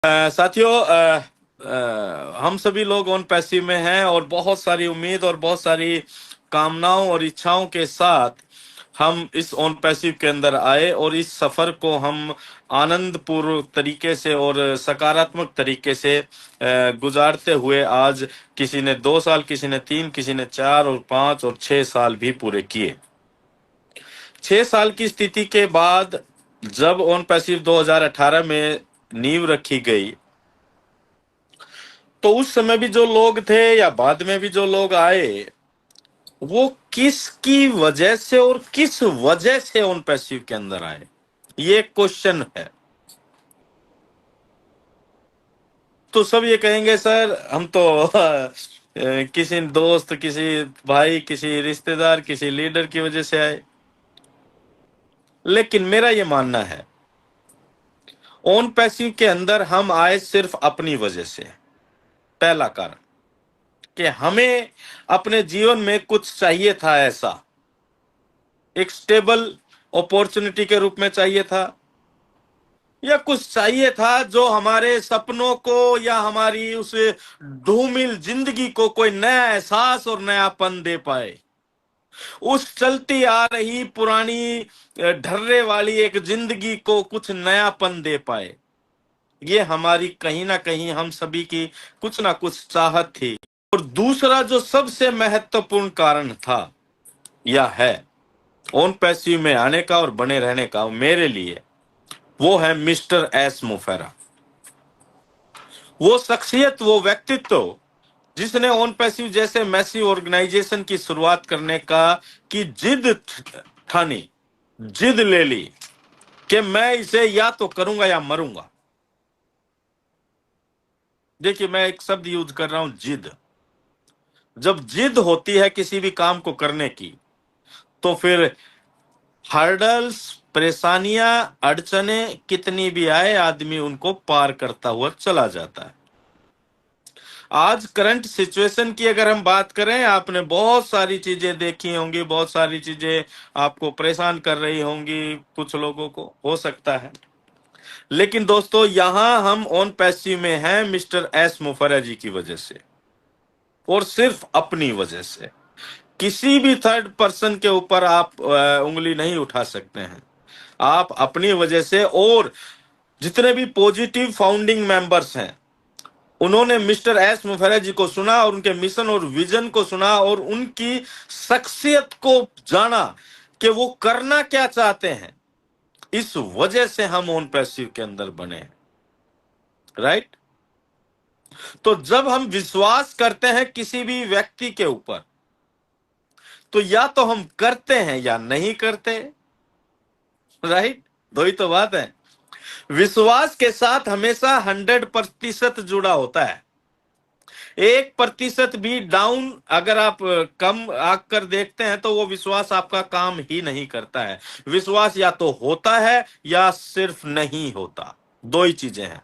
साथियों, हम सभी लोग ऑन पैसिव में हैं और बहुत सारी उम्मीद और बहुत सारी कामनाओं और इच्छाओं के साथ हम इस ऑन पैसिव के अंदर आए और इस सफर को हम आनंदपूर्वक तरीके से और सकारात्मक तरीके से गुजारते हुए आज किसी ने 2 साल, किसी ने 3, किसी ने 4 और 5 और 6 साल भी पूरे किए। 6 साल की स्थिति के बाद जब ऑन पैसिव 2018 में नींव रखी गई, तो उस समय भी जो लोग थे या बाद में भी जो लोग आए, वो किसकी वजह से और किस वजह से ऑन पैसिव के अंदर आए, ये क्वेश्चन है। तो सब ये कहेंगे सर हम तो किसी दोस्त, किसी भाई, किसी रिश्तेदार, किसी लीडर की वजह से आए। लेकिन मेरा ये मानना है ऑन पैसिव के अंदर हम आए सिर्फ अपनी वजह से। पहला कारण कि हमें अपने जीवन में कुछ चाहिए था, ऐसा एक स्टेबल अपॉर्चुनिटी के रूप में चाहिए था, या कुछ चाहिए था जो हमारे सपनों को या हमारी उस धूमिल जिंदगी को कोई नया एहसास और नयापन दे पाए। उस चलती आ रही पुरानी ढर्रे वाली एक जिंदगी को कुछ नयापन दे पाए। ये हमारी कहीं ना कहीं हम सभी की कुछ ना कुछ चाहत थी। और दूसरा जो सबसे महत्वपूर्ण कारण था या है ऑन पैसिव में आने का और बने रहने का मेरे लिए, वो है मिस्टर एस मुफेरा। वो शख्सियत, वो व्यक्तित्व जिसने ऑन पैसिव जैसे मैसिव ऑर्गेनाइजेशन की शुरुआत करने की जिद ठानी, जिद ले ली कि मैं इसे या तो करूंगा या मरूंगा। देखिए, मैं एक शब्द यूज कर रहा हूं, जिद। जब जिद होती है किसी भी काम को करने की, तो फिर हर्डल्स, परेशानियां, अड़चने कितनी भी आए, आदमी उनको पार करता हुआ चला जाता है। आज करंट सिचुएशन की अगर हम बात करें, आपने बहुत सारी चीजें देखी होंगी, बहुत सारी चीजें आपको परेशान कर रही होंगी, कुछ लोगों को हो सकता है। लेकिन दोस्तों, यहां हम ऑन पैसिव में हैं मिस्टर एस मुफर्रा जी की वजह से, और सिर्फ अपनी वजह से। किसी भी थर्ड पर्सन के ऊपर आप उंगली नहीं उठा सकते हैं। आप अपनी वजह से, और जितने भी पॉजिटिव फाउंडिंग मेंबर्स हैं, उन्होंने मिस्टर एस मुफर्रा जी को सुना और उनके मिशन और विजन को सुना और उनकी शख्सियत को जाना कि वो करना क्या चाहते हैं। इस वजह से हम ऑन पैसिव के अंदर बने हैं, राइट। तो जब हम विश्वास करते हैं किसी भी व्यक्ति के ऊपर, तो या तो हम करते हैं या नहीं करते, राइट। दो ही तो बात है। विश्वास के साथ हमेशा 100% जुड़ा होता है। 1% भी डाउन अगर आप कम आकर देखते हैं, तो वो विश्वास आपका काम ही नहीं करता है। विश्वास या तो होता है या सिर्फ नहीं होता, दो ही चीजें हैं।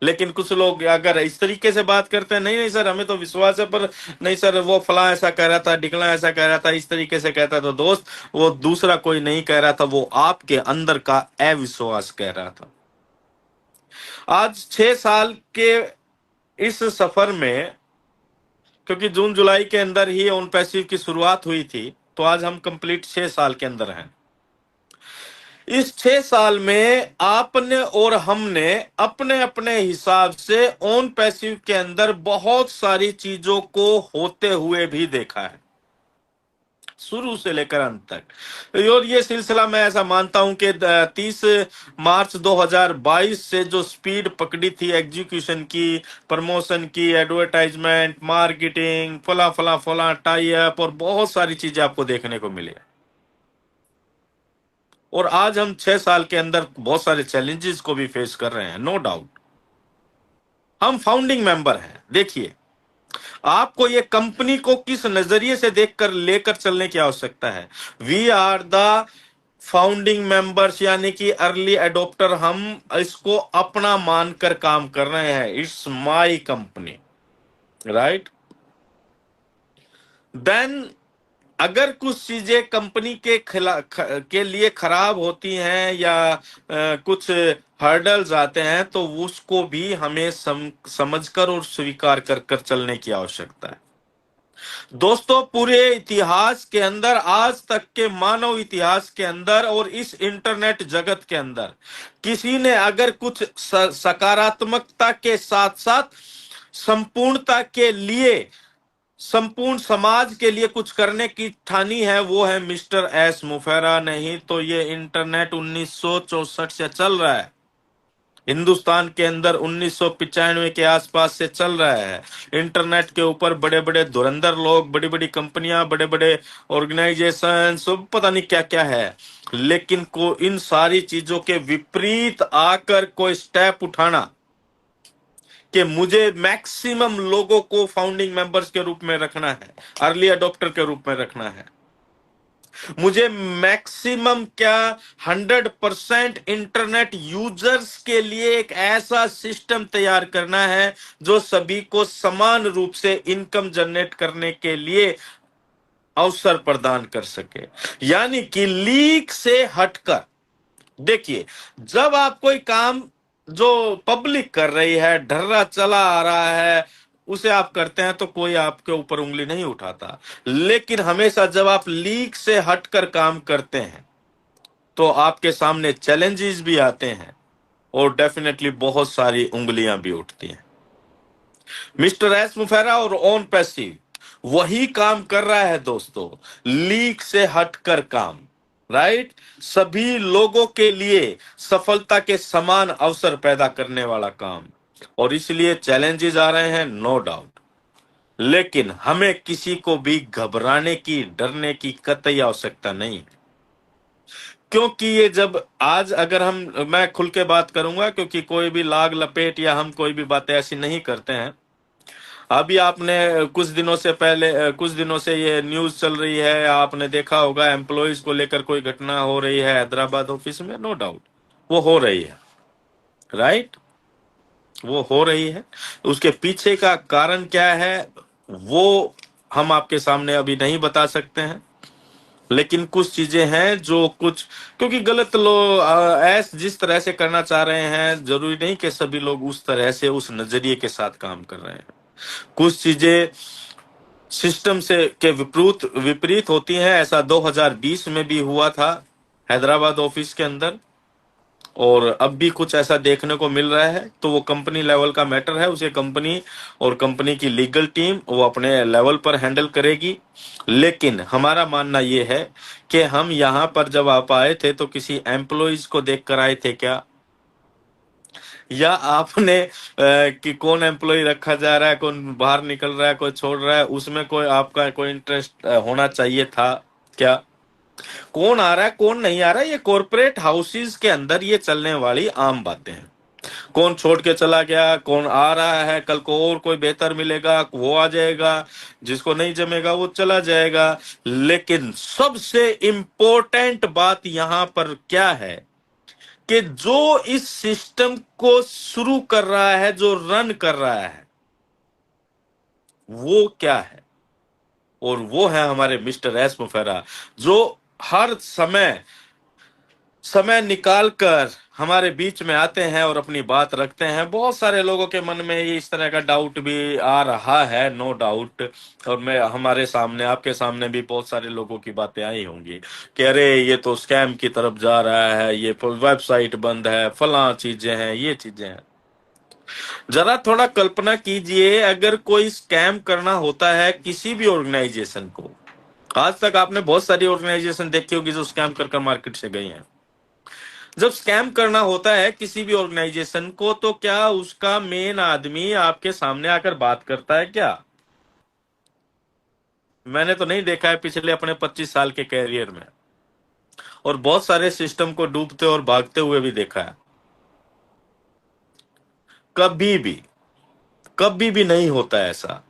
लेकिन कुछ लोग अगर इस तरीके से बात करते हैं, नहीं नहीं सर हमें तो विश्वास है, पर नहीं सर वो फला ऐसा कह रहा था, ढिकला ऐसा कह रहा था, इस तरीके से कहता, तो दोस्त, वो दूसरा कोई नहीं कह रहा था, वो आपके अंदर का अविश्वास कह रहा था। आज 6 साल के इस सफर में, क्योंकि जून जुलाई के अंदर ही ऑन पैसिव की शुरुआत हुई थी, तो आज हम कंप्लीट 6 साल के अंदर हैं। इस 6 साल में आपने और हमने अपने अपने हिसाब से ऑन पैसिव के अंदर बहुत सारी चीजों को होते हुए भी देखा है, शुरू से लेकर अंत तक। और ये सिलसिला मैं ऐसा मानता हूं कि 30 मार्च 2022 से जो स्पीड पकड़ी थी एग्जीक्यूशन की, प्रमोशन की, एडवर्टाइजमेंट, मार्केटिंग, फला फला फला टाई अप, और बहुत सारी चीजें आपको देखने को मिली। और आज हम 6 साल के अंदर बहुत सारे चैलेंजेस को भी फेस कर रहे हैं, नो डाउट। हम फाउंडिंग मेंबर हैं। देखिए, आपको ये कंपनी को किस नजरिए से देखकर लेकर चलने की आवश्यकता है। We are the founding members, यानी कि अर्ली एडोप्टर। हम इसको अपना मानकर काम कर रहे हैं। It's my company, right. Then अगर कुछ चीजें कंपनी के लिए खराब होती हैं या कुछ हर्डल्स आते हैं तो उसको भी हमें समझकर और स्वीकार कर चलने की आवश्यकता है। दोस्तों, पूरे इतिहास के अंदर, आज तक के मानव इतिहास के अंदर और इस इंटरनेट जगत के अंदर किसी ने अगर कुछ सकारात्मकता के साथ साथ संपूर्णता के लिए, संपूर्ण समाज के लिए कुछ करने की ठानी है, वो है मिस्टर एस मुफेरा। नहीं तो ये इंटरनेट 1964 से चल रहा है, हिंदुस्तान के अंदर 1995 के आसपास से चल रहा है। इंटरनेट के ऊपर बड़े बड़े धुरंधर लोग, बड़ी बड़ी कंपनियां, बड़े बड़े ऑर्गेनाइजेशन, सब पता नहीं क्या क्या है, लेकिन को इन सारी चीजों के विपरीत आकर कोई स्टेप उठाना कि मुझे मैक्सिमम लोगों को फाउंडिंग मेंबर्स के रूप में रखना है, अर्ली अडॉप्टर के रूप में रखना है, मुझे मैक्सिमम क्या 100% इंटरनेट यूजर्स के लिए एक ऐसा सिस्टम तैयार करना है जो सभी को समान रूप से इनकम जनरेट करने के लिए अवसर प्रदान कर सके। यानी कि लीक से हटकर, देखिए, जब आप कोई काम जो पब्लिक कर रही है, ढर्रा चला आ रहा है, उसे आप करते हैं तो कोई आपके ऊपर उंगली नहीं उठाता। लेकिन हमेशा जब आप लीक से हटकर काम करते हैं तो आपके सामने चैलेंजेस भी आते हैं और डेफिनेटली बहुत सारी उंगलियां भी उठती हैं। मिस्टर एस मुफेरा और ऑन पैसिव वही काम कर रहा है दोस्तों, लीक से हटकर काम, राइट, सभी लोगों के लिए सफलता के समान अवसर पैदा करने वाला काम। और इसलिए चैलेंजेस आ रहे हैं, नो डाउट, लेकिन हमें किसी को भी घबराने की, डरने की कतई आवश्यकता नहीं। क्योंकि ये जब आज अगर मैं खुल के बात करूंगा, क्योंकि कोई भी लाग लपेट या हम कोई भी बातें ऐसी नहीं करते हैं। अभी आपने कुछ दिनों से पहले, कुछ दिनों से ये न्यूज चल रही है, आपने देखा होगा, एम्प्लॉइज को लेकर कोई घटना हो रही है हैदराबाद ऑफिस में। नो डाउट वो हो रही है, राइट, वो हो रही है। उसके पीछे का कारण क्या है वो हम आपके सामने अभी नहीं बता सकते हैं, लेकिन कुछ चीजें हैं जो कुछ, क्योंकि गलत लोग ऐस जिस तरह से करना चाह रहे हैं, जरूरी नहीं कि सभी लोग उस तरह से, उस नजरिए के साथ काम कर रहे हैं। कुछ चीजें सिस्टम से के विपरीत विपरीत होती हैं। ऐसा 2020 में भी हुआ था हैदराबाद ऑफिस के अंदर, और अब भी कुछ ऐसा देखने को मिल रहा है। तो वो कंपनी लेवल का मैटर है, उसे कंपनी और कंपनी की लीगल टीम वो अपने लेवल पर हैंडल करेगी। लेकिन हमारा मानना ये है कि हम यहाँ पर जब आप आए थे तो किसी एम्प्लॉइज को देख कर आए थे क्या, या आपने कि कौन एम्प्लॉय रखा जा रहा है, कौन बाहर निकल रहा है, कोई छोड़ रहा है, उसमें कोई आपका कोई इंटरेस्ट होना चाहिए था क्या? कौन आ रहा है, कौन नहीं आ रहा है, ये कॉर्पोरेट हाउसेस के अंदर ये चलने वाली आम बातें हैं। कौन छोड़ के चला गया, कौन आ रहा है, कल को और कोई बेहतर मिलेगा वो आ जाएगा, जिसको नहीं जमेगा वो चला जाएगा। लेकिन सबसे इंपॉर्टेंट बात यहां पर क्या है कि जो इस सिस्टम को शुरू कर रहा है, जो रन कर रहा है, वो क्या है? और वो है हमारे मिस्टर एस मुफेरा, जो हर समय समय निकाल कर हमारे बीच में आते हैं और अपनी बात रखते हैं। बहुत सारे लोगों के मन में ये इस तरह का डाउट भी आ रहा है, नो डाउट, और मैं हमारे सामने, आपके सामने भी बहुत सारे लोगों की बातें आई होंगी कि अरे ये तो स्कैम की तरफ जा रहा है, ये वेबसाइट बंद है, फला चीजें हैं, ये चीजें हैं। जरा थोड़ा कल्पना कीजिए, अगर कोई स्कैम करना होता है किसी भी ऑर्गेनाइजेशन को, आज तक आपने बहुत सारी ऑर्गेनाइजेशन देखी होगी जो स्कैम कर कर मार्केट से गई हैं। जब स्कैम करना होता है किसी भी ऑर्गेनाइजेशन को, तो क्या उसका मेन आदमी आपके सामने आकर बात करता है क्या? मैंने तो नहीं देखा है पिछले अपने 25 साल के कैरियर में, और बहुत सारे सिस्टम को डूबते और भागते हुए भी देखा है। कभी भी, कभी भी नहीं होता ऐसा।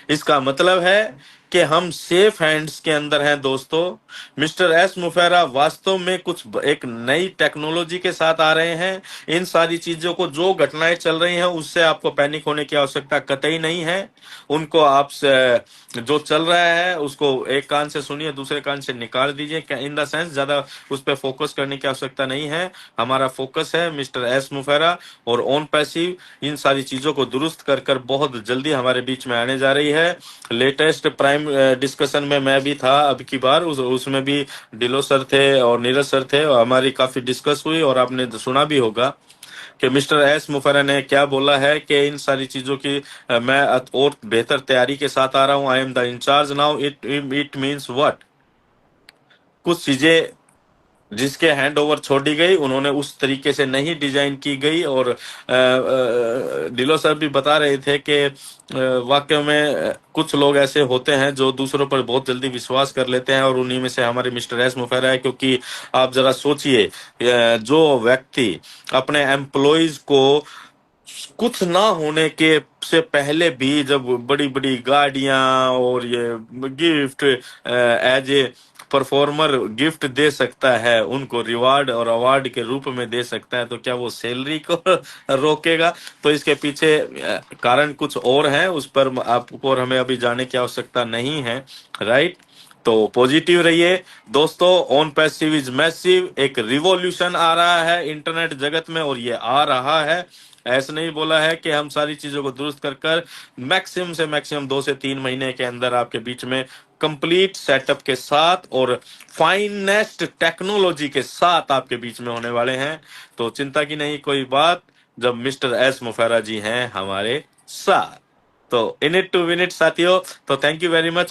इसका मतलब है कि हम सेफ हैंड्स के अंदर हैं दोस्तों। मिस्टर एस मुफेरा वास्तव में एक नई टेक्नोलॉजी के साथ आ रहे हैं। इन सारी चीजों को, जो घटनाएं चल रही हैं, उससे आपको पैनिक होने की आवश्यकता कतई नहीं है। उनको जो चल रहा है उसको एक कान से सुनिए, दूसरे कान से निकाल दीजिए। इन द सेंस ज्यादा उस पर फोकस करने की आवश्यकता नहीं है। हमारा फोकस है मिस्टर एस मुफेरा और ऑन पैसिव इन सारी चीजों को दुरुस्त कर बहुत जल्दी हमारे बीच में आने जा रही है। लेटेस्ट प्राइम डिस्कशन में मैं भी था अब की बार, उसमें भी डिलो सर थे और नीरज सर थे, और हमारी काफी डिस्कस हुई, और आपने सुना भी होगा कि मिस्टर एस मुफेरा ने क्या बोला है कि इन सारी चीजों की मैं और बेहतर तैयारी के साथ आ रहा हूं। I am the incharge now. It means what? कुछ चीजें जिसके हैंड ओवर छोड़ी गई, उन्होंने उस तरीके से नहीं डिजाइन की गई। और डिलो सर भी बता रहे थे कि वाकई में कुछ लोग ऐसे होते हैं जो दूसरों पर बहुत जल्दी विश्वास कर लेते हैं, और उन्हीं में से हमारे मिस्टर एस मुफेरा है। क्योंकि आप जरा सोचिए, जो व्यक्ति अपने एम्प्लॉयज को कुछ ना होने के से पहले भी जब बड़ी बड़ी गाड़ियां और ये gift as a performer gift दे सकता है, उनको रिवार्ड और अवार्ड के रूप में दे सकता है, तो क्या वो सैलरी को रोकेगा? तो इसके पीछे कारण कुछ और है, उस पर आपको और हमें अभी जाने की आवश्यकता नहीं है। राइट? तो पॉजिटिव रहिए दोस्तों। On passive is massive. एक रिवॉल्यूशन आ रहा है इंटरनेट जगत में, और ये आ रहा है। ऐसे नहीं बोला है कि हम सारी चीजों को दुरुस्त कर मैक्सिमम से मैक्सिमम 2 से 3 महीने के अंदर आपके बीच में कंप्लीट सेटअप के साथ और फाइनेस्ट टेक्नोलॉजी के साथ आपके बीच में होने वाले हैं। तो चिंता की नहीं कोई बात, जब मिस्टर एस मुफेरा जी हैं हमारे साथ। तो in it to win it साथियों। तो थैंक यू वेरी मच।